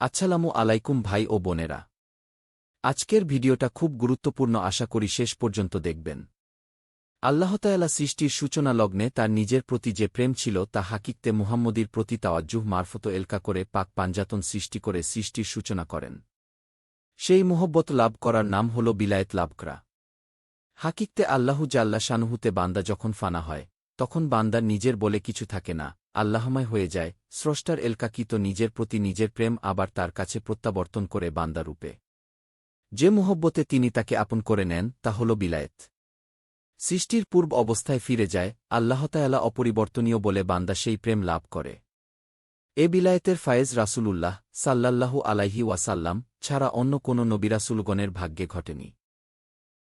আসসালামু আলাইকুম ভাই ও বোনেরা। আজকের ভিডিওটা খুব গুরুত্বপূর্ণ, আশা করি শেষ পর্যন্ত দেখবেন। আল্লাহ তাআলা সৃষ্টির সূচনা লগ্নে তার নিজের প্রতি যে প্রেম ছিল তা হাকিকতে মুহাম্মদীর প্রতি তাওয়াজ্জুহ মারফত এলকা করে পাক পাঞ্জাতন সৃষ্টি করে সৃষ্টির সূচনা করেন। সেই মুহব্বত লাভ করার নাম হল বিলায়েত লাভ করা। হাকিকতে আল্লাহু জাল্লা শানুহুতে বান্দা যখন ফানা হয়, তখন বান্দার নিজের বলে কিছু থাকে না, আল্লাহময় হয়ে যায়। স্রষ্টার এলকাকিত নিজের প্রতি নিজের প্রেম আবার তার কাছে প্রত্যাবর্তন করে বান্দারূপে যে মুহব্বতে তিনি তাকে আপন করে নেন তা হল বিলায়েত। সৃষ্টির পূর্ব অবস্থায় ফিরে যায়, আল্লাহ তাআলা অপরিবর্তনীয় বলে বান্দা সেই প্রেম লাভ করে। এ বিলায়েতের ফায়েজ রাসূলুল্লাহ সাল্লাল্লাহু আলাইহি ওয়াসাল্লাম ছাড়া অন্য কোনো নবিরাসুলগণের ভাগ্যে ঘটেনি।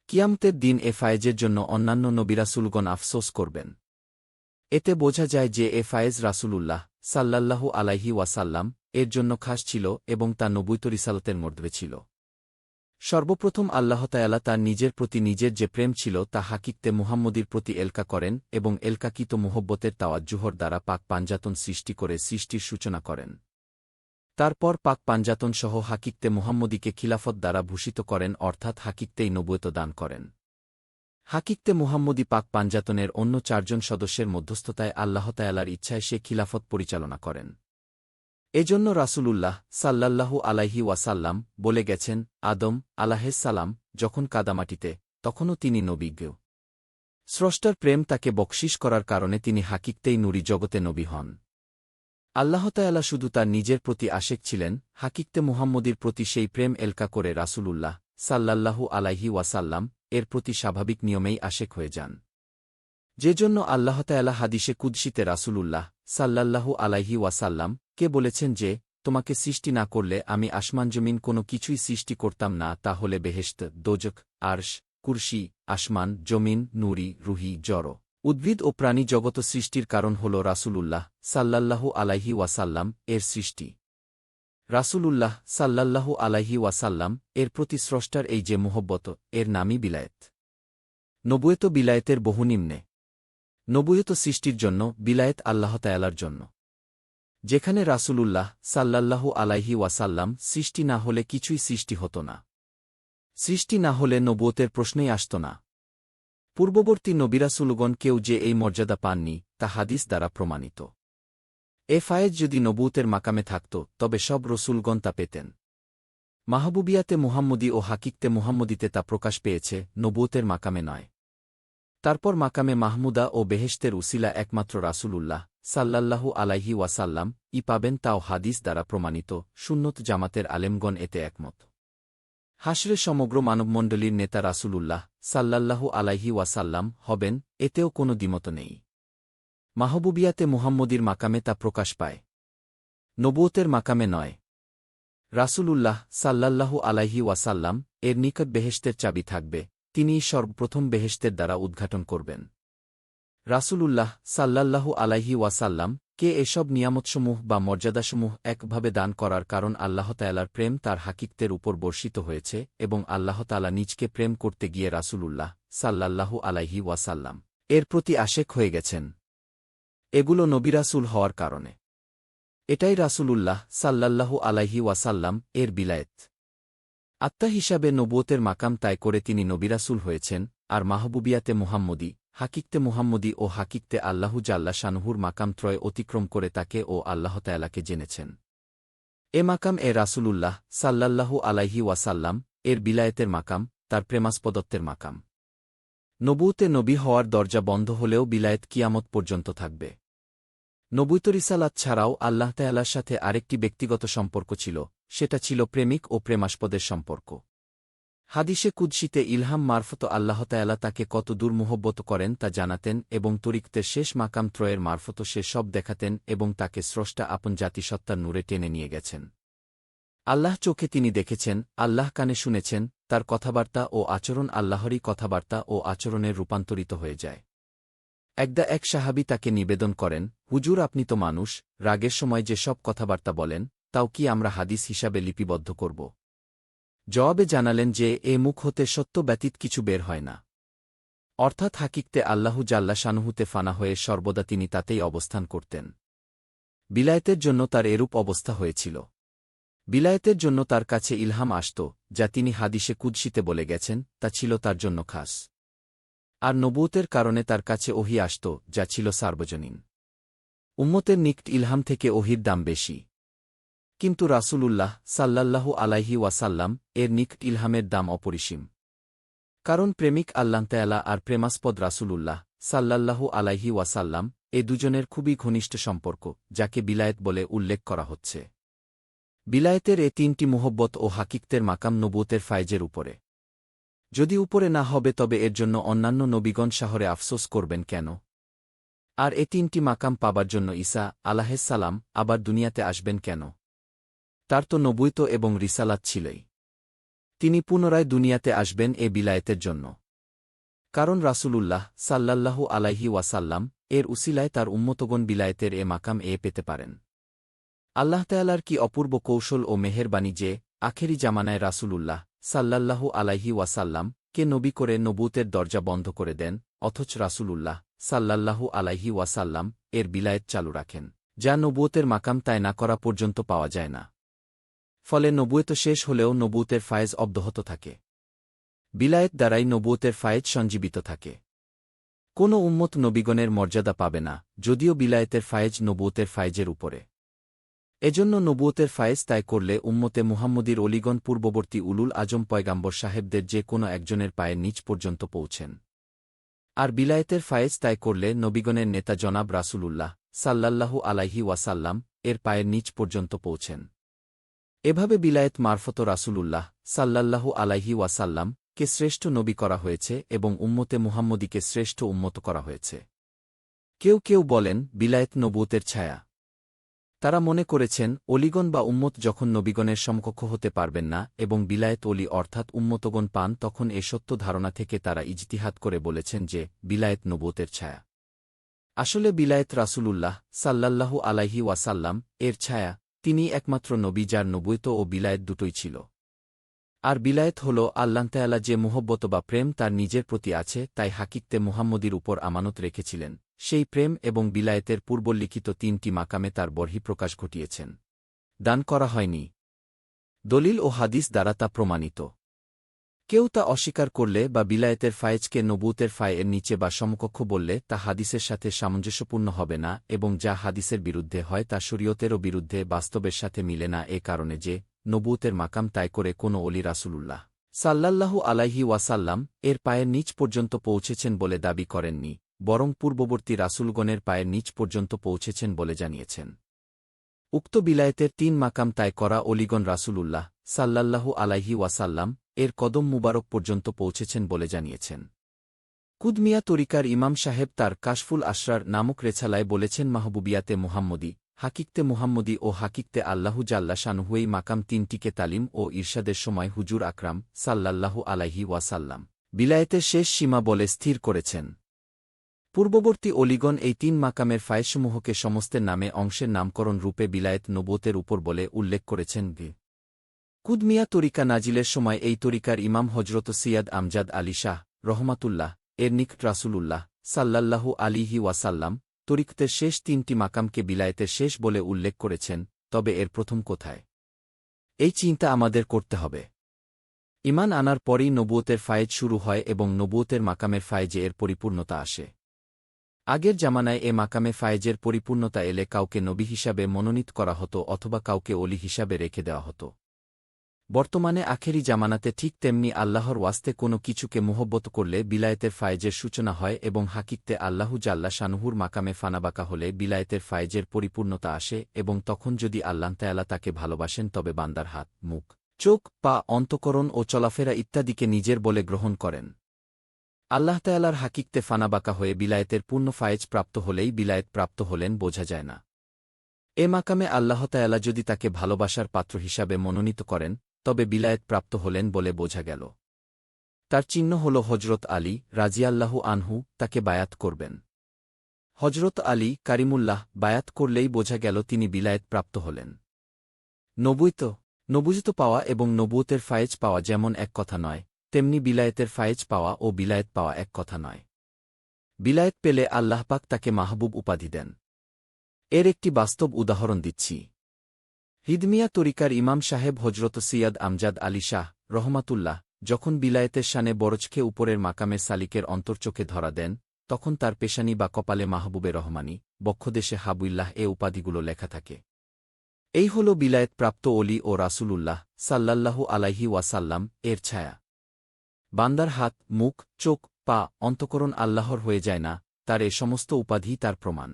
কিয়ামতের দিন এ ফায়েজের জন্য অন্যান্য নবিরাসুলগণ আফসোস করবেন। এতে বোঝা যায় যে এ ফায়েজ রাসূলুল্লাহ সাল্লাল্লাহু আলাইহি ওয়াসাল্লাম এর জন্য খাস ছিল এবং তা নবুয়ত রিসালাতের মধ্যে ছিল। সর্বপ্রথম আল্লাহ তাআলা তার নিজের প্রতি নিজের যে প্রেম ছিল তা হাকিকতে মুহাম্মদীর প্রতি এলকা করেন এবং এলকাকিত মুহব্বতের তাওয়াজ্জুহর দ্বারা পাক পাঞ্জাতন সৃষ্টি করে সৃষ্টির সূচনা করেন। তারপর পাক পাঞ্জাতন সহ হাকিকতে মুহাম্মদীকে খিলাফত দ্বারা ভূষিত করেন, অর্থাৎ হাকিকতেই নবুয়ত দান করেন। হাকিকতে মুহাম্মদী পাক পাঞ্জাতনের অন্য চারজন সদস্যের মধ্যস্থতায় আল্লাহ তাআলার ইচ্ছায় সে খিলাফত পরিচালনা করেন। এজন্য রাসূলুল্লাহ সাল্লাল্লাহু আলাইহি ওয়াসাল্লাম বলে গেছেন, আদম আলাইহিসসালাম যখন কাদামাটিতে, তখনও তিনি নবীজ্ঞ। স্রষ্টার প্রেম তাকে বকশিশ করার কারণে তিনি হাকিকতেই নূরি জগতে নবী হন। আল্লাহ তাআলা শুধু তার নিজের প্রতি আশেক ছিলেন, হাকিকতে মুহাম্মদীর প্রতি সেই প্রেম এলকা করে রাসূলুল্লাহ সাল্লাল্লাহু আলাইহি ওয়াসাল্লাম এর প্রতি স্বাভাবিক নিয়মেই আশেক হয়ে যান। যে জন্য আল্লাহ তাআলা হাদিসে কুদসিতে রাসূলুল্লাহ সাল্লাল্লাহু আলাইহি ওয়াসাল্লাম কে বলেছেন যে, তোমাকে সৃষ্টি না করলে আমি আসমান জমিন কোনো কিছুই সৃষ্টি করতাম না, তা হলে বেহেশত, দোজখ, আরশ, কুরসি, আসমান, জমিন, নুরি, রুহি, জড়, উদ্ভিদ ও প্রাণী জগত সৃষ্টির কারণ হল রাসূলুল্লাহ সাল্লাল্লাহু আলাইহি ওয়াসাল্লাম এর সৃষ্টি। রাসূলুল্লাহ সাল্লাল্লাহু আলাইহি ওয়াসাল্লাম এর প্রতি স্রষ্টার এই যে মুহব্বত, এর নামই বিলায়েত। নবুয়ত বিলায়েতের বহু নিম্নে। নবুয়ত সৃষ্টির জন্য, বিলায়েত আল্লাহ তাআলার জন্য। যেখানে রাসূলুল্লাহ সাল্লাল্লাহু আলাইহি ওয়াসাল্লাম সৃষ্টি না হলে কিছুই সৃষ্টি হতো না। সৃষ্টি না হলে নবুয়তের প্রশ্নই আসত না। পূর্ববর্তী নবিরাসূলগণ কেউ যে এই মর্যাদা পাননি তা হাদিস দ্বারা প্রমাণিত। এ ফায়েজ যদি নবুয়তের মাকামে থাকত তবে সব রসূলগণ তা পেতেন। মাহবুবিয়াতে মুহাম্মদী ও হাকিকতে মুহাম্মদীতে তা প্রকাশ পেয়েছে, নবুয়তের মাকামে নয়। তারপর মাকামে মাহমুদা ও বেহেশতের উসিলা একমাত্র রাসূলুল্লাহ সাল্লাল্লাহু আলাইহি ওয়াসাল্লাম পাবেন, তাও হাদিস দ্বারা প্রমাণিত। সুন্নত জামাতের আলেমগণ এতে একমত। হাশরে সমগ্র মানবমণ্ডলীর নেতা রাসূলুল্লাহ সাল্লাল্লাহু আলাইহি ওয়াসাল্লাম হবেন, এতেও কোনো দ্বিমত নেই। মাহবুবিয়াতে মুহাম্মদীর মাকামে তা প্রকাশ পায়, নবুয়তের মাকামে নয়। রাসূলুল্লাহ সাল্লাল্লাহু আলাইহি ওয়াসাল্লাম এর নিকট বেহেশতের চাবি থাকবে, তিনিই সর্বপ্রথম বেহেশতের দ্বারা উদ্ঘাটন করবেন। রাসূলুল্লাহ সাল্লাল্লাহু আলাইহি ওয়াসাল্লাম কে এসব নিয়ামতসমূহ বা মর্যাদাসমূহ একভাবে দান করার কারণ আল্লাহ তাআলার প্রেম তার হাকিকতের উপর বর্ষিত হয়েছে এবং আল্লাহ তাআলা নিজকে প্রেম করতে গিয়ে রাসূলুল্লাহ সাল্লাল্লাহু আলাইহি ওয়াসাল্লাম এর প্রতি আশেক হয়ে গেছেন। এগুলো নবিরাসূল হওয়ার কারণে। এটাই রাসূলুল্লাহ সাল্লাল্লাহু আলাইহি ওয়াসাল্লাম এর বিলায়েত। আত্মা হিসাবে নবুয়তের মাকাম তাই করে তিনি নবিরাসূল হয়েছেন, আর মাহবুবিয়াতে মুহাম্মদী, হাকিকতে মুহাম্মদী ও হাকিকতে আল্লাহু জাল্লা শানুহুর মাকাম ত্রয় অতিক্রম করে তাকে ও আল্লাহ তাআলাকে জেনেছেন। এ মাকাম রাসূলুল্লাহ সাল্লাল্লাহু আলাইহি ওয়াসাল্লাম এর বিলায়েতের মাকাম, তার প্রেমাস্পদত্বের মাকাম। নবুয়তে নবী হওয়ার দরজা বন্ধ হলেও বিলায়েত কিয়ামত পর্যন্ত থাকবে। নবুয়ত রিসালাত ছাড়াও আল্লাহ তাআলার সাথে আরেকটি ব্যক্তিগত সম্পর্ক ছিল, সেটা ছিল প্রেমিক ও প্রেমাস্পদের সম্পর্ক। হাদিসে কুদসিতে ইলহাম মারফত আল্লাহ তাআলা তাকে কত দূর মুহব্বত করেন তা জানাতেন এবং তরিকতের শেষ মাকাম ত্রয়ের মারফত সে সব দেখাতেন এবং তাকে স্রষ্টা আপন জাতিসত্তার নূরে টেনে নিয়ে গেছেন। আল্লাহ চোখে তিনি দেখেছেন, আল্লাহ কানে শুনেছেন, তার কথাবার্তা ও আচরণ আল্লাহরই কথাবার্তা ও আচরণে রূপান্তরিত হয়ে যায়। একদা এক সাহাবী তাকে নিবেদন করেন, হুজুর আপনি তো মানুষ, রাগের সময় যে সব কথাবার্তা বলেন তাও কি আমরা হাদিস হিসাবে লিপিবদ্ধ করব? জবাবে জানালেন যে এ মুখ হতে সত্য ব্যতীত কিছু বের হয় না। অর্থাৎ হাকিকতে আল্লাহু জাল্লা শানুহুতে ফানা হয়ে সর্বদা তিনি তাতেই অবস্থান করতেন। বিলায়েতের জন্য তার এরূপ অবস্থা হয়েছিল। বিলায়েতের জন্য তার কাছে ইলহাম আসত, যা তিনি হাদিসে কুদসিতে বলে গেছেন, তা ছিল তার জন্য খাস। আর নবুয়তের কারণে তার কাছে ওহী আসত, যা ছিল সার্বজনীন। উম্মতের নিকট ইলহাম থেকে ওহীর দাম বেশি। কিন্তু রাসূলুল্লাহ সাল্লাল্লাহু আলাইহি ওয়াসাল্লাম এর নিকট ইলহামের দাম অপরিসীম। কারণ প্রেমিক আল্লাহ তাআলা আর প্রেমাস্পদ রাসূলুল্লাহ সাল্লাল্লাহু আলাইহি ওয়াসাল্লাম এ দুজনের খুবই ঘনিষ্ঠ সম্পর্ক, যাকে বিলায়েত বলে উল্লেখ করা হচ্ছে। বিলায়েতের এ তিনটি মুহব্বত ও হাকিকতের মাকাম নবুয়তের ফায়েজের উপরে। যদি উপরে না হবে তবে এর জন্য অন্যান্য নবীগণ শহরে আফসোস করবেন কেন? আর এ তিনটি মাকাম পাবার জন্য ঈসা আলাইহিসসালাম আবার দুনিয়াতে আসবেন কেন? তার তো নবুয়ত এবং রিসালাত ছিলই। তিনি পুনরায় দুনিয়াতে আসবেন এ বিলায়েতের জন্য। কারণ রাসূলুল্লাহ সাল্লাল্লাহু আলাইহি ওয়াসাল্লাম এর উসিলায় তার উম্মতগণ বিলায়েতের এ মাকাম পেতে পারেন। আল্লাহ তাআলার কি অপূর্ব কৌশল ও মেহেরবানি যে, আখেরি জামানায় রাসূলুল্লাহ সাল্লাল্লাহু আলাইহি ওয়াসাল্লাম কে নবী করে নবুয়তের দরজা বন্ধ করে দেন, অথচ রাসূলুল্লাহ সাল্লাল্লাহু আলাইহি ওয়াসাল্লাম এর বিলায়েত চালু রাখেন, যা নবুয়তের মাকাম তায় না করা পর্যন্ত পাওয়া যায় না। ফলে নবুয়ত শেষ হলেও নবুয়তের ফায়েজ অব্যাহত থাকে। বিলায়েত দ্বারাই নবুয়তের ফায়েজ সঞ্জীবিত থাকে। কোনো উম্মত নবীগণের মর্যাদা পাবে না, যদিও বিলায়েতের ফায়েজ নবুয়তের ফায়েজের উপরে। এজন্য নবুয়তের ফায়েজ তাই করলে উম্মতে মুহাম্মদীর অলিগণ পূর্ববর্তী উলুল আজম পয়গাম্বর সাহেবদের যে কোনো একজনের পায়ের নিচ পর্যন্ত পৌঁছেন। আর বিলায়েতের ফায়েজ তাই করলে নবীগণের নেতা জনাব রাসূলুল্লাহ সাল্লাল্লাহু আলাইহি ওয়াসাল্লাম এর পায়ের নিচ পর্যন্ত পৌঁছেন। এভাবে বিলায়েত মারফত রাসূলুল্লাহ সাল্লাল্লাহু আলাইহি ওয়াসাল্লাম কে শ্রেষ্ঠ নবী করা হয়েছে এবং উম্মতে মুহাম্মদীকে শ্রেষ্ঠ উম্মত করা হয়েছে। কেউ কেউ বলেন বিলায়েত নবুয়তের ছায়া। তারা মনে করেছেন অলিগণ বা উম্মত যখন নবীগণের সমকক্ষ হতে পারবেন না এবং বিলায়েত অলি অর্থাৎ উম্মতগণ পান, তখন এ সত্য ধারণা থেকে তারা ইজতিহাদ করে বলেছেন যে বিলায়েত নবুয়তের ছায়া। আসলে বিলায়েত রাসূলুল্লাহ সাল্লাল্লাহু আলাইহি ওয়াসাল্লাম এর ছায়া। তিনি একমাত্র নবী যার নবুয়ত ও বিলায়েত দুটোই ছিল। আর বিলায়েত হল আল্লাহ তাআলা যে মুহব্বত বা প্রেম তার নিজের প্রতি আছে, তাই হাকিকতে মুহাম্মদীর উপর আমানত রেখেছিলেন, সেই প্রেম এবং বিলায়েতের পূর্বলিখিত তিনটি মাকামে তার বহিঃপ্রকাশ ঘটিয়েছেন। দান করা হয়নি। দলিল ও হাদিস দ্বারা তা প্রমাণিত। কেউ তা অস্বীকার করলে বা বিলায়েতের ফায়েজকে নবুয়তের ফায়ের নিচে বা সমকক্ষ বললে তা হাদিসের সাথে সামঞ্জস্যপূর্ণ হবে না, এবং যা হাদিসের বিরুদ্ধে হয় তা শরীয়তেরও বিরুদ্ধে, বাস্তবের সাথে মিলে না, এ কারণে যে নবুয়তের মাকাম তাই করে কোনো অলি রাসূলুল্লাহ সাল্লাল্লাহু আলাইহি ওয়াসাল্লাম এর পায়ের নিচ পর্যন্ত পৌঁছেছেন বলে দাবি করেননি, বরং পূর্ববর্তী রাসূলগণের পায়ের নিচ পর্যন্ত পৌঁছেছেন বলে জানিয়েছেন। উক্ত বিলায়েতের তিন মাকাম তাই করা অলিগণ রাসূলুল্লাহ সাল্লাল্লাহু আলাইহি ওয়াসাল্লাম এর কদম মুবারক পর্যন্ত পৌঁছেছেন বলে জানিয়েছেন। কুদমিয়া তরিকার ইমাম সাহেব তার কাশফুল আশরার নামক রেছালায় বলেছেন, মাহবুবিয়াতে মুহাম্মদী, হাকিকতে মুহাম্মদী ও হাকিকতে আল্লাহু জাল্লা শানুহু এই মাকাম তিনটিকে তালিম ও ইরশাদের সময় হুজুর আকরাম সাল্লাল্লাহু আলাইহি ওয়াসাল্লাম বিলায়েতের শেষ সীমা বলে স্থির করেছেন। পূর্ববর্তী অলিগণ এই তিন মাকামের ফায়েজসমূহকে সমস্তের নামে অংশের নামকরণ রূপে বিলায়েত নবুয়তের উপর বলে উল্লেখ করেছেন। কুদমিয়া তরিকা নাজিলের সময় এই তরিকার ইমাম হজরত সিয়াদ আমজাদ আলী শাহ রহমাতুল্লাহ এর নিকট রাসূলুল্লাহ সাল্লাল্লাহু আলাইহি ওয়াসাল্লাম তরিকতের শেষ তিনটি মাকামকে বিলায়েতের শেষ বলে উল্লেখ করেছেন। তবে এর প্রথম কোথায়, এই চিন্তা আমাদের করতে হবে। ঈমান আনার পরই নবুয়তের ফায়েজ শুরু হয় এবং নবুয়তের মাকামের ফায়েজে এর পরিপূর্ণতা আসে। আগের জামানায় এ মাকামে ফায়েজের পরিপূর্ণতা এলে কাউকে নবী হিসাবে মনোনীত করা হতো অথবা কাউকে অলি হিসাবে রেখে দেওয়া হতো। বর্তমানে আখেরি জামানাতে ঠিক তেমনি আল্লাহর ওয়াস্তে কোনো কিছুকে মুহব্বত করলে বিলায়েতের ফায়েজের সূচনা হয় এবং হাকিকতে আল্লাহু জাল্লা শানুহুর মাকামে ফানাবাকা হলে বিলায়েতের ফায়েজের পরিপূর্ণতা আসে, এবং তখন যদি আল্লাহ তাআলা তাকে ভালোবাসেন তবে বান্দার হাত, মুখ, চোখ, পা, অন্তঃকরণ ও চলাফেরা ইত্যাদিকে নিজের বলে গ্রহণ করেন। আল্লাহ তাআলার হাকিকতে ফানাবাকা হয়ে বিলায়েতের পূর্ণ ফায়েজ প্রাপ্ত হলেই বিলায়েত প্রাপ্ত হলেন বোঝা যায় না। এ মাকামে আল্লাহ তাআলা যদি তাকে ভালোবাসার পাত্র হিসাবে মনোনীত করেন তবে বিলায়েত প্রাপ্ত হলেন বলে বোঝা গেল। তার চিহ্ন হল হজরত আলী রাজিয়াল্লাহু আনহু তাকে বায়াত করবেন। হজরত আলী কারিমুল্লাহ বায়াত করলেই বোঝা গেল তিনি বিলায়েত প্রাপ্ত হলেন। নবুয়ত পাওয়া এবং নবুয়তের ফায়েজ পাওয়া যেমন এক কথা নয়, তেমনি বিলায়েতের ফায়েজ পাওয়া ও বিলায়েত পাওয়া এক কথা নয়। বিলায়েত পেলে আল্লাহ পাক তাকে মাহবুব উপাধি দেন। এর একটি বাস্তব উদাহরণ দিচ্ছি। হিদমিয়া তরিকার ইমাম সাহেব হজরত সৈয়দ আমজাদ আলী শাহ রহমাতুল্লাহ যখন বিলায়েতের শানে বরজকে উপরের মাকামের সালিকের অন্তর্চোখে ধরা দেন, তখন তার পেশানি বা কপালে মাহবুবে রহমানি, বক্ষদেশে হাবুল্লাহ এ উপাধিগুলো লেখা থাকে। এই হল বিলায়েত প্রাপ্ত অলি ও রাসূলুল্লাহ সাল্লাল্লাহু আলাইহি ওয়াসাল্লাম এর ছায়া। বান্দার হাত, মুখ, চোখ, পা, অন্তঃকরণ আল্লাহর হয়ে যায় না, তার এ সমস্ত উপাধি তার প্রমাণ।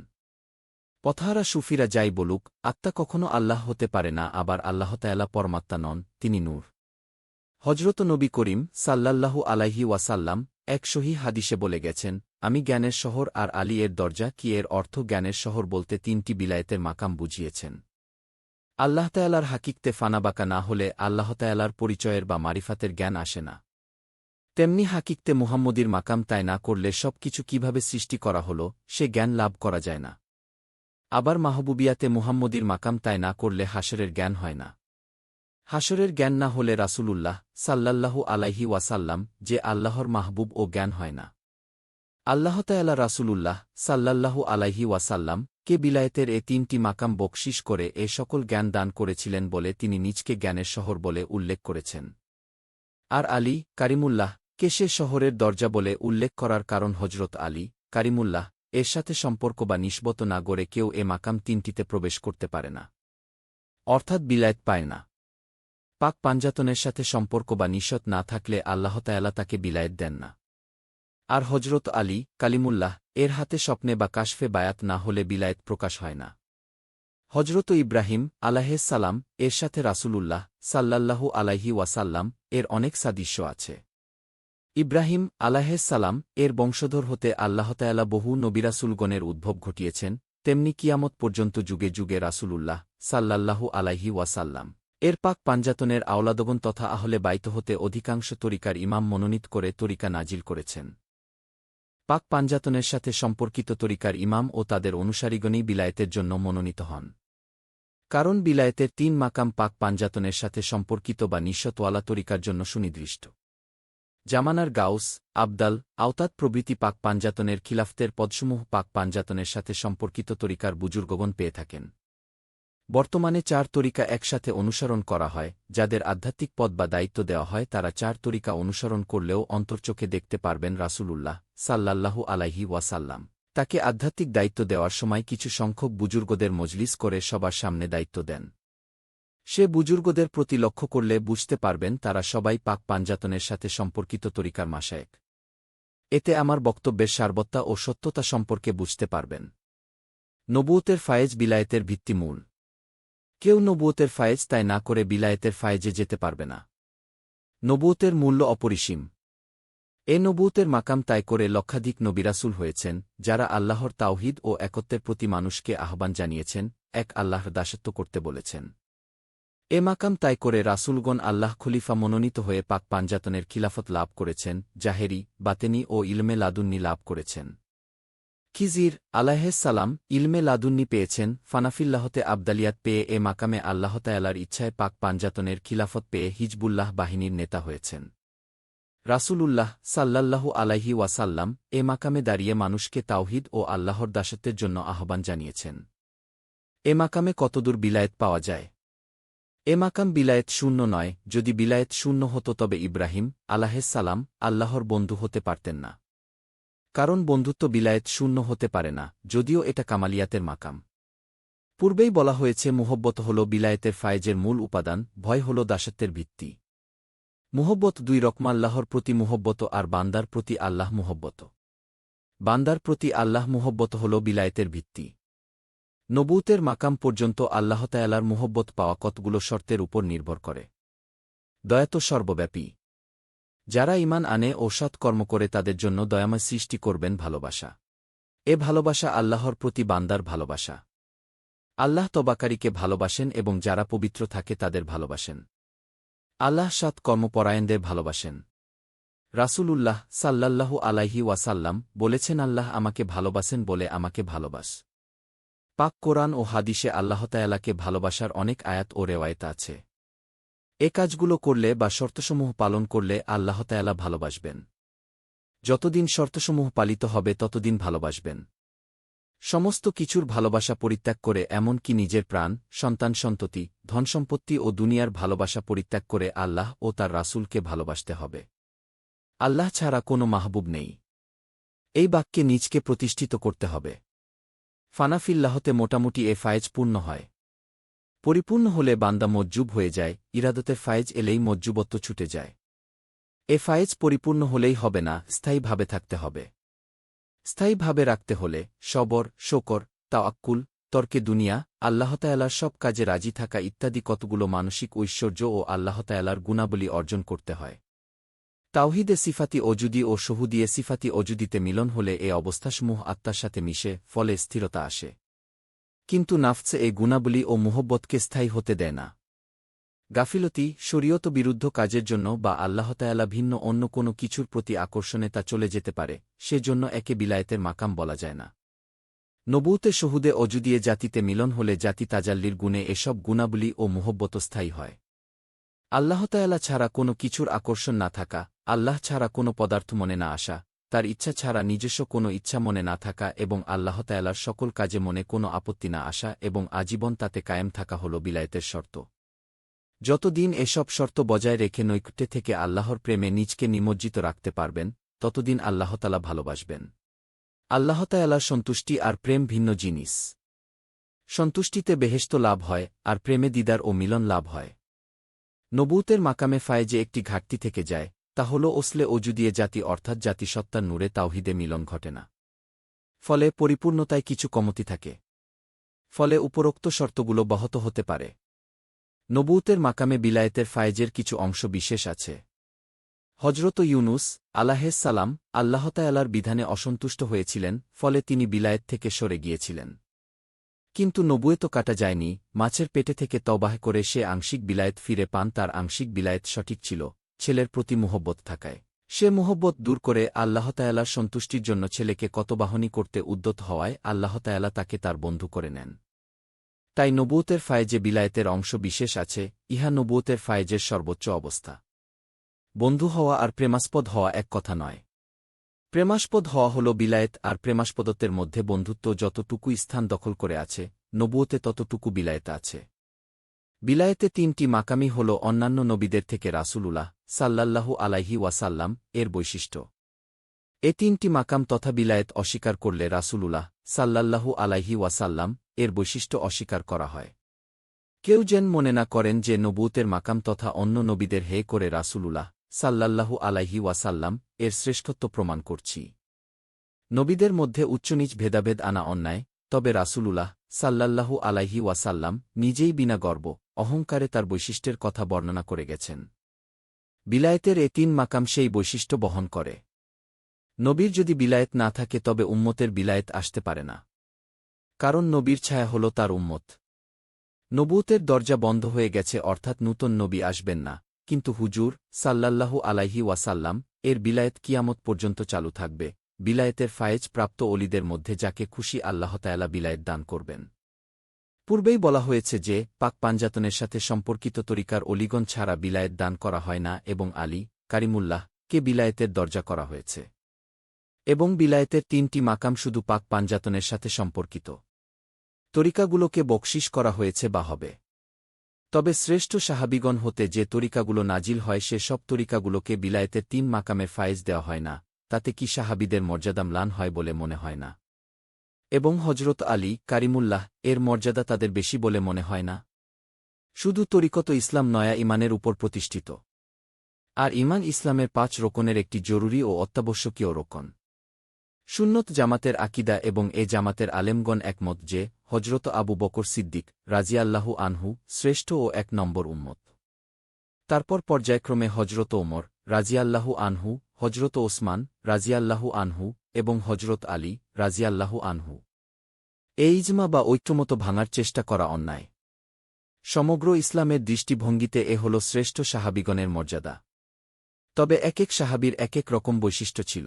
পথহারা সুফিরা যাই বলুক, আত্মা কখনো আল্লাহ হতে পারে না, আবার আল্লাহ তাআলা পরমাত্মা নন, তিনি নূর। হজরত নবী করিম সাল্লাল্লাহু আলাইহি ওয়াসাল্লাম এক সহিহ হাদিসে বলে গেছেন, আমি জ্ঞানের শহর আর আলী এর দরজা। কি এর অর্থ জ্ঞানের শহর বলতে তিনটি বিলায়েতের মাকাম বুঝিয়েছেন। আল্লাহ তাআলার হাকিকতে ফানাবাকা না হলে আল্লাহ তাআলার পরিচয়ের বা মারিফাতের জ্ঞান আসে না। তেমনি হাকিকতে মুহাম্মদীর মাকাম তাই না করলে সব কিছু কিভাবে সৃষ্টি করা হল সে জ্ঞান লাভ করা যায় না। আবার মাহবুবিয়াতে মুহাম্মদীর মাকাম তাই না করলে হাসরের জ্ঞান হয় না। হাসরের জ্ঞান না হলে রাসূলুল্লাহ সাল্লাল্লাহু আলাইহি ওয়াসাল্লাম যে আল্লাহর মাহবুব ও জ্ঞান হয় না। আল্লাহ তাআলা রাসূলুল্লাহ সাল্লাল্লাহু আলাইহি ওয়াসাল্লাম কে বিলায়েতের এ তিনটি মাকাম বকশিশ করে এ সকল জ্ঞান দান করেছিলেন বলে তিনি নিজকে জ্ঞানের শহর বলে উল্লেখ করেছেন। আর আলী কারিমুল্লাহ কে সে শহরের দরজা বলে উল্লেখ করার কারণ হজরত আলী কারিমুল্লাহ এর সাথে সম্পর্ক বা নিসবত না গড়ে কেউ এ মাকাম তিনটিতে প্রবেশ করতে পারে না, অর্থাৎ বিলায়েত পায় না। পাক পাঞ্জাতনের সাথে সম্পর্ক বা নিশত না থাকলে আল্লাহ তাআলা তাকে বিলায়েত দেন না। আর হজরত আলী কালিমুল্লাহ এর হাতে স্বপ্নে বা কাশফে বায়াত না হলে বিলায়েত প্রকাশ হয় না। হজরত ইব্রাহিম আলাইহিস সালাম এর সাথে রাসূলুল্লাহ সাল্লাল্লাহু আলাইহি ওয়াসাল্লাম এর অনেক সাদৃশ্য আছে। ইব্রাহিম আলাইহিস সালাম এর বংশধর হতে আল্লাহ তাআলা বহু নবিরাসূলগণের উদ্ভব ঘটিয়েছেন, তেমনি কিয়ামত পর্যন্ত যুগে যুগে রাসূলুল্লাহ সাল্লাল্লাহু আলাইহি ওয়াসাল্লাম এর পাক পাঞ্জাতনের আওলাদগণ তথা আহলে বাইত হতে অধিকাংশ তরিকার ইমাম মনোনীত করে তরিকা নাজিল করেছেন। পাক পাঞ্জাতনের সাথে সম্পর্কিত তরিকার ইমাম ও তাদের অনুসারীগণই বিলায়েতের জন্য মনোনীত হন। কারণ বিলায়েতের তিন মাকাম পাক পাঞ্জাতনের সাথে সম্পর্কিত বা নিঃশতওয়ালা তরিকার জন্য সুনির্দিষ্ট। জামানার গাউস, আবদাল, আওতাদ প্রভৃতি পাক পাঞ্জাতনের খিলাফতের পদসমূহ পাক পাঞ্জাতনের সাথে সম্পর্কিত তরিকার বুজুর্গগণ পেয়ে থাকেন। বর্তমানে চার তরিকা একসাথে অনুসরণ করা হয়। যাদের আধ্যাত্মিক পদ বা দায়িত্ব দেওয়া হয় তারা চার তরিকা অনুসরণ করলেও অন্তর্চোখে দেখতে পারবেন রাসূলুল্লাহ সাল্লাল্লাহু আলাইহি ওয়াসাল্লাম তাকে আধ্যাত্মিক দায়িত্ব দেওয়ার সময় কিছু সংখ্যক বুজুর্গদের মজলিস করে সবার সামনে দায়িত্ব দেন। সে বুজুর্গদের প্রতি লক্ষ্য করলে বুঝতে পারবেন তারা সবাই পাক পাঞ্জাতনের সাথে সম্পর্কিত তরিকার মাশায়েখ। এতে আমার বক্তব্যের সারবত্তা ও সত্যতা সম্পর্কে বুঝতে পারবেন। নবুয়তের ফায়েজ বিলায়েতের ভিত্তিমূল। কেউ নবুয়তের ফায়েজ তাই না করে বিলায়েতের ফায়েজে যেতে পারবে না। নবুয়তের মূল্য অপরিসীম। এ নবুয়তের মাকাম তাই করে লক্ষাধিক নবিরাসুল হয়েছেন, যারা আল্লাহর তাওহীদ ও একত্বের প্রতি মানুষকে আহ্বান জানিয়েছেন, এক আল্লাহর দাসত্ব করতে বলেছেন। এ মাকাম তাই করে রাসূলগণ আল্লাহ খলিফা মনোনীত হয়ে পাক পাঞ্জাতনের খিলাফত লাভ করেছেন, জাহেরি, বাতেনি ও ইলমে লাদুন্নি লাভ করেছেন। খিজির আলাইহিস সালাম ইলমে লাদুন্নি পেয়েছেন, ফানাফিল্লাহতে আবদালিয়াত পেয়ে এ মাকামে আল্লাহ তাআলার ইচ্ছায় পাক পাঞ্জাতনের খিলাফত পেয়ে হিজবুল্লাহ বাহিনীর নেতা হয়েছেন। রাসূলুল্লাহ সাল্লাল্লাহু আলাইহি ওয়াসাল্লাম এ মাকামে দাঁড়িয়ে মানুষকে তাওহীদ ও আল্লাহর দাসত্বের জন্য আহ্বান জানিয়েছেন। এ মাকামে কতদূর বিলায়েত পাওয়া যায়? এ মাকাম বিলায়েত শূন্য নয়। যদি বিলায়েত শূন্য হতো তবে ইব্রাহিম আলাইহিস সালাম আল্লাহর বন্ধু হতে পারতেন না। কারণ বন্ধুত্ব বিলায়েত শূন্য হতে পারে না, যদিও এটা কামালিয়াতের মাকাম। পূর্বেই বলা হয়েছে মুহব্বত হল বিলায়েতের ফায়েজের মূল উপাদান, ভয় হল দাসত্বের ভিত্তি। মুহব্বত দুই রকম, আল্লাহর প্রতি মুহব্বত আর বান্দার প্রতি আল্লাহ মুহব্বত। বান্দার প্রতি আল্লাহ মুহব্বত হল বিলায়েতের ভিত্তি। নবুয়তের মাকাম পর্যন্ত আল্লাহ তাআলার মুহব্বত পাওয়া কতগুলো শর্তের উপর নির্ভর করে। দয়া তো সর্বব্যাপী। যারা ঈমান আনে ও সৎ কর্ম করে তাদের জন্য দয়াময় সৃষ্টি করবেন ভালোবাসা। এ ভালোবাসা আল্লাহর প্রতি বান্দার ভালোবাসা। আল্লাহ তওবাকারীকে ভালোবাসেন এবং যারা পবিত্র থাকে তাদের ভালোবাসেন। আল্লাহ সৎ কর্মপরায়ণদের ভালোবাসেন। রাসূলুল্লাহ সাল্লাল্লাহু আলাইহি ওয়াসাল্লাম বলেছেন, আল্লাহ আমাকে ভালোবাসেন বলে আমাকে ভালোবাস। পাক কোরআন ও হাদিসে আল্লাহ তাআলাকে ভালোবাসার অনেক আয়াত ও রেওয়ায়েত আছে। এ কাজগুলো করলে বা শর্তসমূহ পালন করলে আল্লাহ তাআলা ভালোবাসবেন। যতদিন শর্তসমূহ পালিত হবে ততদিন ভালোবাসবেন। সমস্ত কিছুর ভালোবাসা পরিত্যাগ করে এমনকি নিজের প্রাণ, সন্তান সন্ততি, ধনসম্পত্তি ও দুনিয়ার ভালোবাসা পরিত্যাগ করে আল্লাহ ও তার রাসূলকে ভালোবাসতে হবে। আল্লাহ ছাড়া কোনো মাহবুব নেই। এই বাক্যে নিজকে প্রতিষ্ঠিত করতে হবে। ফানাফিল্লাহতে মোটামুটি এ ফায়েজ পূর্ণ হয়। পরিপূর্ণ হলে বান্দা মজ্জুব হয়ে যায়, ইরাদতের ফায়েজ এলেই মজ্জুবত্ব ছুটে যায়। এ ফায়েজ পরিপূর্ণ হলেই হবে না, স্থায়ীভাবে থাকতে হবে। স্থায়ীভাবে রাখতে হলে সবর, শকর, তাওয়াক্কুল, তর্কে দুনিয়া, আল্লাহতায়ালার সব কাজে রাজি থাকা ইত্যাদি কতগুলো মানসিক ঐশ্বর্য ও আল্লাহতায়ালার গুণাবলী অর্জন করতে হয়। তাওহীদে সিফাতি অজুদি ও শহুদিয়ে সিফাতি অজুদিতে মিলন হলে এ অবস্থাসমূহ আত্মার সাথে মিশে, ফলে স্থিরতা আসে। কিন্তু নাফসে এই গুণাবলী ও মুহব্বতকে স্থায়ী হতে দেয় না। গাফিলতি, শরীয়ত বিরুদ্ধ কাজের জন্য বা আল্লাহতায়ালা ভিন্ন অন্য কোনো কিছুর প্রতি আকর্ষণে তা চলে যেতে পারে, সেজন্য একে বিলায়েতের মাকাম বলা যায় না। নবুতে শহুদে অজুদিয়ে জাতিতে মিলন হলে জাতি তাজাল্লির গুণে এসব গুণাবলী ও মুহব্বত স্থায়ী হয়। আল্লাহতায়ালা ছাড়া কোনো কিছুর আকর্ষণ না থাকা, আল্লাহ ছাড়া কোনো পদার্থ মনে না আসা, তার ইচ্ছা ছাড়া নিজস্ব কোনো ইচ্ছা মনে না থাকা এবং আল্লাহতায়ালার সকল কাজে মনে কোনো আপত্তি না আসা এবং আজীবন তাতে কায়েম থাকা হল বিলায়েতের শর্ত। যতদিন এসব শর্ত বজায় রেখে নৈকট্যে থেকে আল্লাহর প্রেমে নিজকে নিমজ্জিত রাখতে পারবেন, ততদিন আল্লাহতালা ভালোবাসবেন। আল্লাহতায়ালার সন্তুষ্টি আর প্রেম ভিন্ন জিনিস। সন্তুষ্টিতে বেহেশত লাভ হয়, আর প্রেমে দিদার ও মিলন লাভ হয়। নবুতের মাকামে ফায়েজে একটি ঘাটতি থেকে যায়, তা হল ওসলে অজুদিয়ে জাতি অর্থাৎ জাতিসত্তার নূরে তাওহীদে মিলন ঘটে না। ফলে পরিপূর্ণতায় কিছু কমতি থাকে। ফলে উপরোক্ত শর্তগুলো ব্যাহত হতে পারে। নবুতের মাকামে বিলায়েতের ফায়েজের কিছু অংশ বিশেষ আছে। হজরত ইউনুস আলাইহিস সালাম আল্লাহতায়ালার বিধানে অসন্তুষ্ট হয়েছিলেন, ফলে তিনি বিলায়েত থেকে সরে গিয়েছিলেন। কিন্তু নবুয়ত কাটা যায়নি, মাছের পেটে থেকে তওবাহ করে সে আংশিক বিলায়েত ফিরে পান। তার আংশিক বিলায়েত সঠিক ছিল, ছেলের প্রতি মুহব্বত থাকায়। সে মুহব্বত দূর করে আল্লাহতায়ালার সন্তুষ্টির জন্য ছেলেকে কতবাহনী করতে উদ্যত হওয়ায় আল্লাহতায়ালা তাকে তার বন্ধু করে নেন। তাই নবুয়তের ফায়েজে বিলায়েতের অংশ বিশেষ আছে, ইহা নবুয়তের ফায়েজের সর্বোচ্চ অবস্থা। বন্ধু হওয়া আর প্রেমাস্পদ হওয়া এক কথা নয়। প্রেমাস্পদ হওয়া হল বিলায়েত, আর প্রেমাস্পদত্বের মধ্যে বন্ধুত্ব যতটুকু স্থান দখল করে আছে, নবুয়তে ততটুকু বিলায়েতে আছে। বিলায়েতে তিনটি মাকামই হল অন্যান্য নবীদের থেকে রাসূলুল্লাহ সাল্লাল্লাহু আলাইহি ওয়াসাল্লাম এর বৈশিষ্ট্য। এ তিনটি মাকাম তথা বিলায়েত অস্বীকার করলে রাসূলুল্লাহ সাল্লাল্লাহু আলাইহি ওয়াসাল্লাম এর বৈশিষ্ট্য অস্বীকার করা হয়। কেউ যেন মনে না করেন যে নবুতের মাকাম তথা অন্য নবীদের হে করে রাসূলুল্লাহ সাল্লাল্লাহু আলাইহি ওয়াসাল্লাম এর শ্রেষ্ঠত্ব প্রমাণ করছি। নবীদের মধ্যে উচ্চনীচ ভেদাভেদ আনা অন্যায়, তবে রাসূলুল্লাহ সাল্লাল্লাহু আলাইহি ওয়াসাল্লাম নিজেই বিনা গর্ব, অহংকারে তার বৈশিষ্ট্যের কথা বর্ণনা করে গেছেন। বিলায়েতের এ তিন মাকাম সেই বৈশিষ্ট্য বহন করে। নবীর যদি বিলায়েত না থাকে তবে উম্মতের বিলায়েত আসতে পারে না। কারণ নবীর ছায়া হল তার উম্মত। নবুতের দরজা বন্ধ হয়ে গেছে, অর্থাৎ নূতন নবী আসবেন না, কিন্তু হুজুর সাল্লাল্লাহু আলাইহি ওয়াসাল্লাম এর বিলায়েত কিয়ামত পর্যন্ত চালু থাকবে। বিলায়েতের ফায়েজ প্রাপ্ত অলিদের মধ্যে যাকে খুশি আল্লাহতায়ালা বিলায়েত দান করবেন। পূর্বেই বলা হয়েছে যে পাক পাঞ্জাতনের সাথে সম্পর্কিত তরিকার অলিগণ ছাড়া বিলায়েত দান করা হয় না এবং আলী কারিমুল্লাহ কে বিলায়েতের দরজা করা হয়েছে। এবং বিলায়েতের তিনটি মাকাম শুধু পাক পাঞ্জাতনের সাথে সম্পর্কিত। তরিকাগুলোকে বকশিশ করা হয়েছে বা হবে। তবে শ্রেষ্ঠ সাহাবিগণ হতে যে তরিকাগুলো নাজিল হয় সে সব তরিকাগুলোকে বিলায়েতের তিন মাকামের ফায়েজ দেওয়া হয় না, তাতে কি সাহাবিদের মর্যাদা ম্লান হয় বলে মনে হয় না। এবং হজরত আলী কারিমুল্লাহ এর মর্যাদা তাদের বেশি বলে মনে হয় না। শুধু তরিকত ইসলাম নয়া ইমানের উপর প্রতিষ্ঠিত। আর ইমান ইসলামের 5 রোকনের একটি জরুরি ও অত্যাবশ্যকীয় রোকন। সুন্নত জামাতের আকিদা এবং এ জামাতের আলেমগণ একমত যে হজরত আবু বকর সিদ্দিক রাজিয়াল্লাহু আনহু শ্রেষ্ঠ ও 1 নম্বর উম্মত। তারপর পর্যায়ক্রমে হজরত ওমর রাজিয়াল্লাহু আনহু, হজরত ওসমান রাজিয়াল্লাহু আনহু এবং হজরত আলী রাজিয়াল্লাহু আনহু। এই ইজমা বা ঐক্যমত ভাঙার চেষ্টা করা অন্যায়। সমগ্র ইসলামের দৃষ্টিভঙ্গিতে এ হল শ্রেষ্ঠ সাহাবিগণের মর্যাদা। তবে এক এক সাহাবীর এক এক রকম বৈশিষ্ট্য ছিল।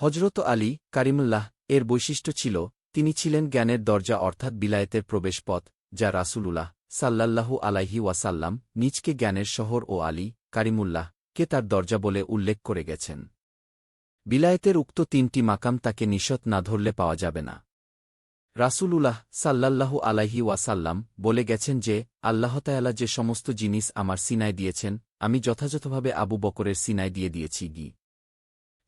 হজরত আলী কারিমুল্লাহ এর বৈশিষ্ট্য ছিল তিনি ছিলেন জ্ঞানের দরজা অর্থাৎ বিলায়েতের প্রবেশপথ, যা রাসূলুল্লাহ সাল্লাল্লাহু আলাইহি ওয়াসাল্লাম নিজকে জ্ঞানের শহর ও আলী কারিমুল্লাহ কে তার দরজা বলে উল্লেখ করে গেছেন। বিলায়েতের উক্ত তিনটি মাকাম তাকে নিশত না ধরলে পাওয়া যাবে না। রাসূলুল্লাহ সাল্লাল্লাহু আলাইহি ওয়াসাল্লাম বলে গেছেন যে, আল্লাহ তাআলা যে সমস্ত জিনিস আমার সিনায় দিয়েছেন, আমি যথাযথভাবে আবু বকরের সিনায় দিয়ে দিয়েছি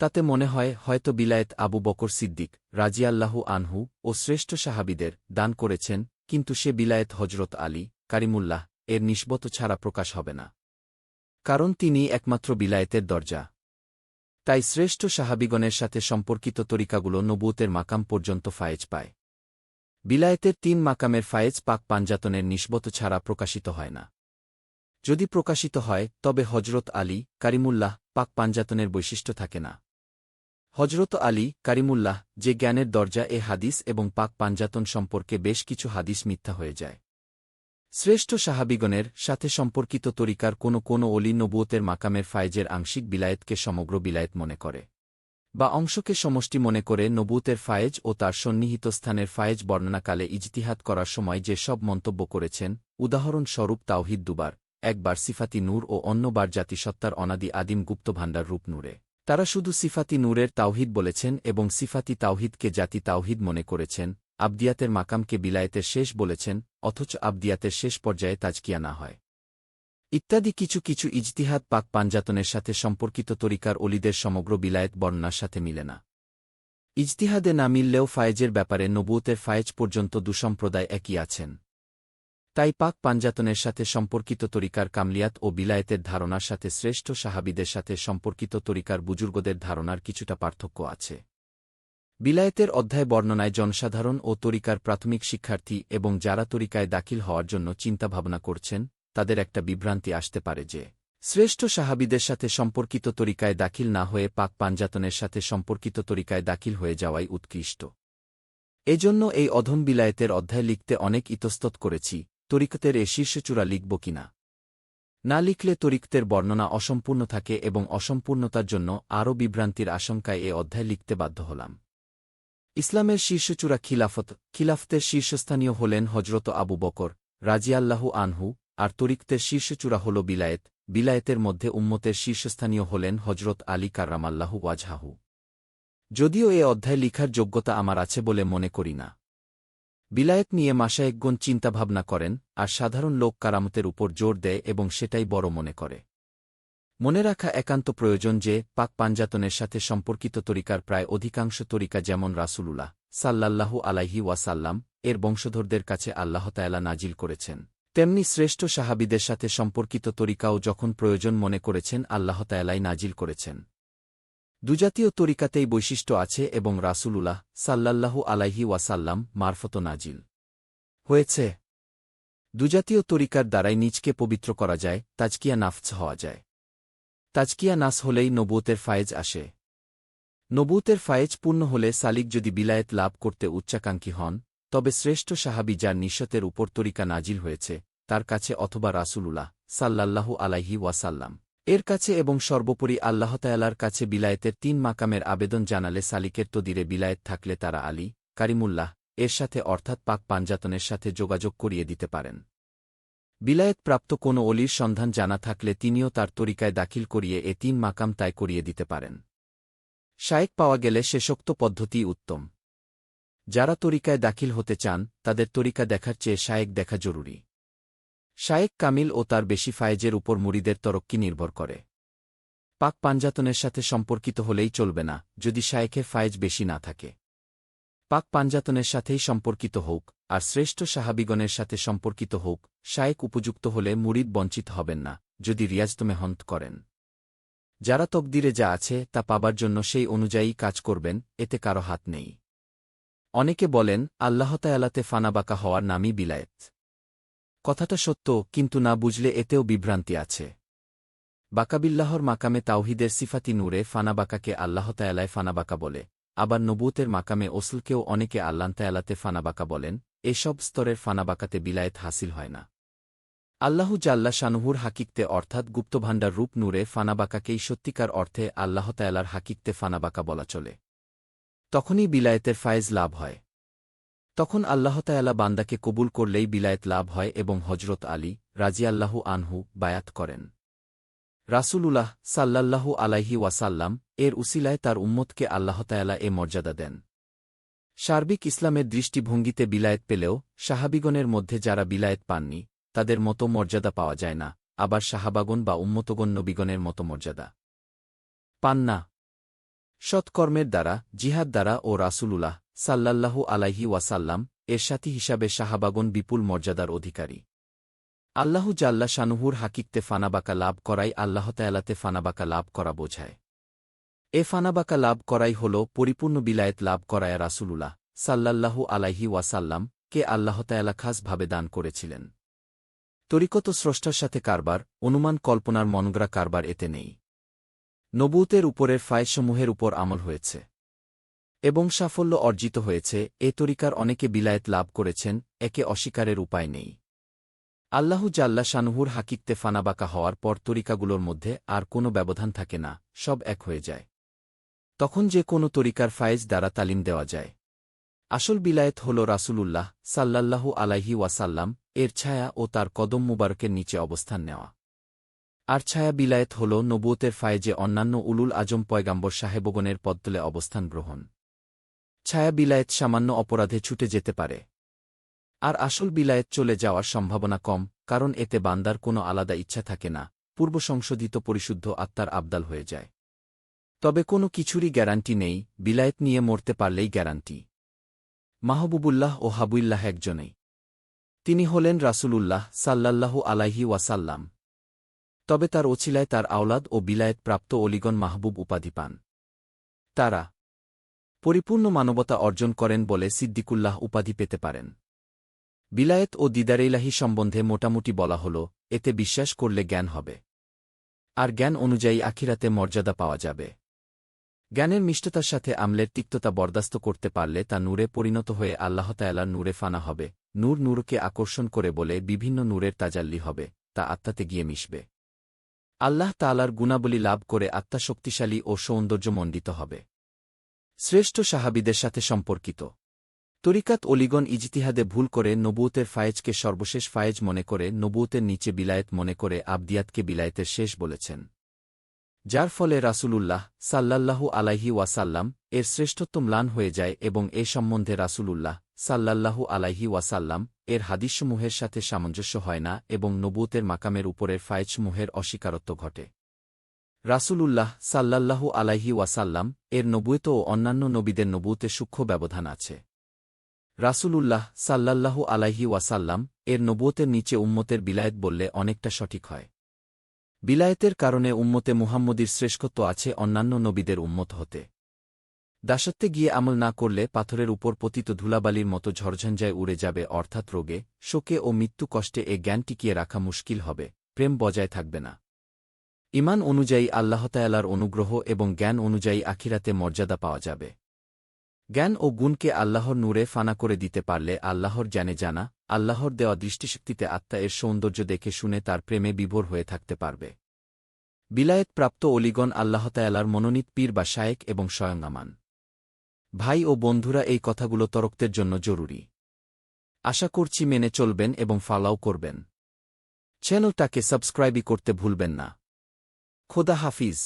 তাতে মনে হয় হয়তো বিলায়েত আবু বকর সিদ্দিক রাজিয়াল্লাহু আনহু ও শ্রেষ্ঠ সাহাবীদের দান করেছেন, কিন্তু সে বিলায়েত হজরত আলী কারিমুল্লাহ এর নিসবত ছাড়া প্রকাশ হবে না। কারণ তিনি একমাত্র বিলায়েতের দরজা। তাই শ্রেষ্ঠ সাহাবীগণের সাথে সম্পর্কিত তরিকাগুলো নবুয়তের মাকাম পর্যন্ত ফায়েজ পায়। বিলায়েতের ৩ মাকামের ফায়েজ পাক পাঞ্জাতনের নিসবত ছাড়া প্রকাশিত হয় না। যদি প্রকাশিত হয় তবে হজরত আলী কারিমুল্লাহ পাক পাঞ্জাতনের বৈশিষ্ট্য থাকে না। হজরত আলী কারিমুল্লাহ যে জ্ঞানের দরজা এ হাদিস এবং পাক পাঞ্জাতন সম্পর্কে বেশ কিছু হাদিস মিথ্যা হয়ে যায়। শ্রেষ্ঠ সাহাবীগণের সাথে সম্পর্কিত তরিকার কোনো অলি নবুয়তের মাকামের ফায়েজের আংশিক বিলায়েতকে সমগ্র বিলায়েত মনে করে, বা অংশকে সমষ্টি মনে করে নবুয়তের ফায়েজ ও তার সন্নিহিত স্থানের ফায়েজ বর্ণনাকালে ইজতিহাদ করার সময় যে সব মন্তব্য করেছেন, উদাহরণস্বরূপ তাওহিদ দুবার, একবার সিফাতি নূর ও অন্যবার জাতিসত্তার অনাদি আদিম গুপ্তভাণ্ডার রূপ নূরে। তারা শুধু সিফাতি নূরের তাওহিদ বলেছেন এবং সিফাতি তাওহিদকে জাতি তাওহিদ মনে করেছেন, আবদিয়াতের মাকামকে বিলায়েতের শেষ বলেছেন, অথচ আবদিয়াতের শেষ পর্যায়ে তাজকিয়া না হয়, ইত্যাদি কিছু কিছু ইজতিহাদ পাক পাঞ্জাতনের সাথে সম্পর্কিত তরিকার অলিদের সমগ্র বিলায়েত বর্ণনার সাথে মিলে না। ইজতিহাদে না মিললেও ফায়েজের ব্যাপারে নবুয়তের ফায়েজ পর্যন্ত দুসম্প্রদায় একই আছেন। তাই পাক পাঞ্জাতনের সাথে সম্পর্কিত তরিকার কামলিয়াত ও বিলায়েতের ধারণার সাথে শ্রেষ্ঠ সাহাবীদের সাথে সম্পর্কিত তরিকার বুজুর্গদের ধারণার কিছুটা পার্থক্য আছে। বিলায়েতের অধ্যায় বর্ণনায় জনসাধারণ ও তরিকার প্রাথমিক শিক্ষার্থী এবং যারা তরিকায় দাখিল হওয়ার জন্য চিন্তাভাবনা করছেন, তাদের একটা বিভ্রান্তি আসতে পারে যে, শ্রেষ্ঠ সাহাবীদের সাথে সম্পর্কিত তরিকায় দাখিল না হয়ে পাক পাঞ্জাতনের সাথে সম্পর্কিত তরিকায় দাখিল হয়ে যাওয়াই উৎকৃষ্ট। এজন্য এই অধম বিলায়েতের অধ্যায় লিখতে অনেক ইতস্তত করেছি, তরিকতের এ শীর্ষচূড়া লিখব কিনা। না লিখলে তরিকতের বর্ণনা অসম্পূর্ণ থাকে এবং অসম্পূর্ণতার জন্য আরও বিভ্রান্তির আশঙ্কায় এ অধ্যায় লিখতে বাধ্য হলাম। ইসলামের শীর্ষচূড়া খিলাফতের শীর্ষস্থানীয় হলেন হজরত আবু বকর রাজিয়াল্লাহু আনহু, আর তরিকতের শীর্ষচূড়া হল বিলায়েতের মধ্যে উম্মতের শীর্ষস্থানীয় হলেন হজরত আলী কার্রামাল্লাহু ওয়াজহাহু। যদিও এ অধ্যায় লিখার যোগ্যতা আমার আছে বলে মনে করি না। বিলায়েত নিয়ে মাশায়েখগণ চিন্তাভাবনা করেন, আর সাধারণ লোক কারামতের উপর জোর দেয় এবং সেটাই বড় মনে করে। মনে রাখা একান্ত প্রয়োজন যে, পাক পাঞ্জাতনের সাথে সম্পর্কিত তরিকার প্রায় অধিকাংশ তরিকা যেমন রাসূলুল্লাহ সাল্লাল্লাহু আলাইহি ওয়াসাল্লাম এর বংশধরদের কাছে আল্লাহ তাআলা নাজিল করেছেন, তেমনি শ্রেষ্ঠ সাহাবীদের সাথে সম্পর্কিত তরিকাও যখন প্রয়োজন মনে করেছেন আল্লাহ তাআলাই নাজিল করেছেন। দুজাতীয় তরিকাতেই বৈশিষ্ট্য আছে এবং রাসূলুল্লাহ সাল্লাল্লাহু আলাইহি ওয়াসাল্লাম মারফত নাজিল হয়েছে। দুজাতীয় তরিকার দ্বারাই নিজকে পবিত্র করা যায়, তাজকিয়া নাফস হওয়া যায়। তাজকিয়া নাস হলেই নবুয়তের ফায়েজ আসে। নবুয়তের ফায়েজ পূর্ণ হলে সালিক যদি বিলায়েত লাভ করতে উচ্চাকাঙ্ক্ষী হন, তবে শ্রেষ্ঠ সাহাবী যার নিঃস্বতের উপর তরিকা নাজিল হয়েছে, তার কাছে অথবা রাসূলুল্লাহ সাল্লাল্লাহু আলাইহি ওয়াসাল্লাম এর কাছে এবং সর্বোপরি আল্লাহ তাআলার কাছে বিলায়েতের ৩ মাকামের আবেদন জানালে সালিকের তদিরে বিলায়েত থাকলে তারা আলী কারিমুল্লাহ এর সাথে অর্থাৎ পাক পাঞ্জাতনের সাথে যোগাযোগ করিয়ে দিতে পারেন। বিলায়েত প্রাপ্ত কোনো অলির সন্ধান জানা থাকলে তিনিও তার তরিকায় দাখিল করিয়ে এ ৩ মাকাম তাই করিয়ে দিতে পারেন। শায়েখ পাওয়া গেলে শেষোক্ত পদ্ধতিই উত্তম। যারা তরিকায় দাখিল হতে চান তাদের তরিকা দেখার চেয়ে শায়েখ দেখা জরুরি। শায়েখ কামিল ও তার বেশি ফায়েজের উপর মুরিদের তরক্কি নির্ভর করে। পাক পাঞ্জাতনের সাথে সম্পর্কিত হলেই চলবে না যদি শায়েখের ফায়েজ বেশি না থাকে। পাক পাঞ্জাতনের সাথেই সম্পর্কিত হোক আর শ্রেষ্ঠ সাহাবীগণের সাথে সম্পর্কিত হোক, শায়েখ উপযুক্ত হলে মুরিদ বঞ্চিত হবেন না যদি রিয়াজত মেহনত করেন। যারা তকদিরে যা আছে তা পাবার জন্য সেই অনুযায়ী কাজ করবেন, এতে কারো হাত নেই। অনেকে বলেন আল্লাহ তাআলাতে ফানাবাকা হওয়ার নামই বিলায়েত। কথাটা সত্য, কিন্তু না বুঝলে এতেও বিভ্রান্তি আছে। বাকাবিল্লাহর মাকামে তাওহিদের সিফাতি নূরে ফানাবাকাকে আল্লাহ তাআলায় ফানাবাকা বলে, আবার নবুয়তের মাকামে ওসলকেও অনেকে আল্লাহ তাআলাতে ফানাবাকা বলেন। এসব স্তরের ফানাবাকাতে বিলায়েত হাসিল হয় না। আল্লাহু জাল্লা শানুহুর হাকিকতে অর্থাৎ গুপ্তভাণ্ডার রূপ নূরে ফানাবাকাকেই সত্যিকার অর্থে আল্লাহ তাআলার হাকিকতে ফানাবাকা বলা চলে। তখনই বিলায়েতের ফায়েজ লাভ হয়। তখন আল্লাহ তাআলা বান্দাকে কবুল করলেই বিলায়েত লাভ হয় এবং হজরত আলী রাজিয়াল্লাহু আনহু বায়াত করেন। রাসূলুল্লাহ সাল্লাল্লাহু আলাইহি ওয়াসাল্লাম এর উসিলায় তার উম্মতকে আল্লাহ তাআলা এ মর্যাদা দেন। সার্বিক ইসলামের দৃষ্টিভঙ্গিতে বিলায়েত পেলেও সাহাবিগণের মধ্যে যারা বিলায়েত পাননি তাদের মতো মর্যাদা পাওয়া যায় না, আবার সাহাবাগণ বা উম্মতগণ নবীগণের মতো মর্যাদা পান না। সৎকর্মের দ্বারা, জিহাদ দ্বারা ও রাসূলুল্লাহ সাল্লাল্লাহু আলাইহি ওয়াসাল্লাম এর সাথী হিসাবে সাহাবাগণ বিপুল মর্যাদার অধিকারী। আল্লাহু জাল্লা শানুহুর হাকিকতে ফানাবাকা লাভ করাই আল্লাহতায়ালাতে ফানাবাকা লাভ করা বোঝায়। এ ফানাবাকা লাভ করাই হল পরিপূর্ণ বিলায়েত লাভ করায় রাসূলুল্লাহ সাল্লাল্লাহু আলাইহি ওয়াসাল্লাম কে আল্লাহতায়ালা খাসভাবে দান করেছিলেন। তরিকত স্রষ্টার সাথে কারবার, অনুমান কল্পনার মনগড়া কারবার এতে নেই। নবুতের উপরের ফায়েসমূহের উপর আমল হয়েছে এবং সাফল্য অর্জিত হয়েছে। এ তরিকার অনেকে বিলায়েত লাভ করেছেন, একে অস্বীকারের উপায় নেই। আল্লাহু জাল্লা শানুহুর হাকিকতে ফানাবাকা হওয়ার পর তরিকাগুলোর মধ্যে আর কোনো ব্যবধান থাকে না, সব এক হয়ে যায়। তখন যে কোনো তরিকার ফায়েজ দ্বারা তালিম দেওয়া যায়। আসল বিলায়েত হল রাসূলুল্লাহ সাল্লাল্লাহু আলাইহি ওয়াসাল্লাম এর ছায়া ও তার কদম মুবারকের নিচে অবস্থান নেওয়া। আর ছায়া বিলায়েত হল নবুয়তের ফায়েজে অন্যান্য উলুল আজম পয়গাম্বর সাহেবগণের পদতলে অবস্থান গ্রহণ। ছায়া বিলায়েত সামান্য অপরাধে ছুটে যেতে পারে, আর আসল বিলায়েত চলে যাওয়ার সম্ভাবনা কম, কারণ এতে বান্দার কোনো আলাদা ইচ্ছা থাকে না, পূর্ব সংশোধিত পরিশুদ্ধ আত্মার আবদাল হয়ে যায়। তবে কোনো কিছুরই গ্যারান্টি নেই, বিলায়েত নিয়ে মরতে পারলেই গ্যারান্টি। মাহবুবুল্লাহ ও হাবুল্লাহ একজনেই, তিনি হলেন রাসূলুল্লাহ সাল্লাল্লাহু আলাইহি ওয়াসাল্লাম। তবে তার ওছিলায় তার আওলাদ ও বিলায়েত প্রাপ্ত অলিগণ মাহবুব উপাধি পান। তারা পরিপূর্ণ মানবতা অর্জন করেন বলে সিদ্দিকুল্লাহ উপাধি পেতে পারেন। বিলায়েত ও দিদারে ইলাহি সম্বন্ধে মোটামুটি বলা হল, এতে বিশ্বাস করলে জ্ঞান হবে, আর জ্ঞান অনুযায়ী আখিরাতে মর্যাদা পাওয়া যাবে। জ্ঞানের মিষ্টতার সাথে আমলের তিক্ততা বরদাস্ত করতে পারলে তা নূরে পরিণত হয়ে আল্লাহতায়ালার নূরে ফানা হবে। নূর নূরকে আকর্ষণ করে বলে বিভিন্ন নূরের তাজাল্লি হবে, তা আত্মাতে গিয়ে মিশবে। আল্লাহ তাআলার গুণাবলী লাভ করে আত্মা শক্তিশালী ও সৌন্দর্যমণ্ডিত হবে। শ্রেষ্ঠ সাহাবীদের সাথে সম্পর্কিত তরিকাত অলিগণ ইজতিহাদে ভুল করে নবুয়তের ফায়েজকে সর্বশেষ ফায়েজ মনে করে নবুয়তের নিচে বিলায়েত মনে করে আবদিয়াতকে বিলায়েতের শেষ বলেছেন, যার ফলে রাসূলুল্লাহ সাল্লাল্লাহু আলাইহি ওয়াসাল্লাম এর শ্রেষ্ঠত্ব ম্লান হয়ে যায় এবং এ সম্বন্ধে রাসূলুল্লাহ সাল্লাল্লাহু আলাইহি ওয়াসাল্লাম এর হাদিসসমূহের সাথে সামঞ্জস্য হয় না এবং নবুয়তের মাকামের উপরের ফায়েজসমূহের অস্বীকারত্ব ঘটে। রাসূলুল্লাহ সাল্লাল্লাহু আলাইহি ওয়াসাল্লাম এর নবুয়ত ও অন্যান্য নবীদের নবুয়তে সূক্ষ্ম ব্যবধান আছে। রাসূলুল্লাহ সাল্লাল্লাহু আলাইহি ওয়াসাল্লাম এর নবুয়তের নিচে উম্মতের বিলায়েত বললে অনেকটা সঠিক হয়। বিলায়েতের কারণে উম্মতে মুহাম্মদীর শ্রেষ্ঠত্ব আছে অন্যান্য নবীদের উম্মত হতে। দাসত্বে গিয়ে আমল না করলে পাথরের উপর পতিত ধুলাবালির মতো ঝড়ঝঞ্ঝায় উড়ে যাবে, অর্থাৎ রোগে, শোকে ও মৃত্যু কষ্টে এ জ্ঞান টিকিয়ে রাখা মুশকিল হবে, প্রেম বজায় থাকবে না। ঈমান অনুযায়ী আল্লাহতায়ালার অনুগ্রহ এবং জ্ঞান অনুযায়ী আখিরাতে মর্যাদা পাওয়া যাবে। জ্ঞান ও গুণকে আল্লাহর নূরে ফানা করে দিতে পারলে আল্লাহর জ্ঞানে জানা, আল্লাহর দেওয়া দৃষ্টিশক্তিতে আত্মা এর সৌন্দর্য দেখে শুনে তার প্রেমে বিভোর হয়ে থাকতে পারবে। বিলায়েত প্রাপ্ত অলিগণ আল্লাহতায়ালার মনোনীত পীর বা শায়েক এবং স্বয়ং আমান। ভাই ও বন্ধুরা, এই কথাগুলো তরক্তের জন্য জরুরি। আশা করছি মেনে চলবেন এবং ফলো করবেন। চ্যানেলটাকে সাবস্ক্রাইবই করতে ভুলবেন না। খোদা হাফিজ।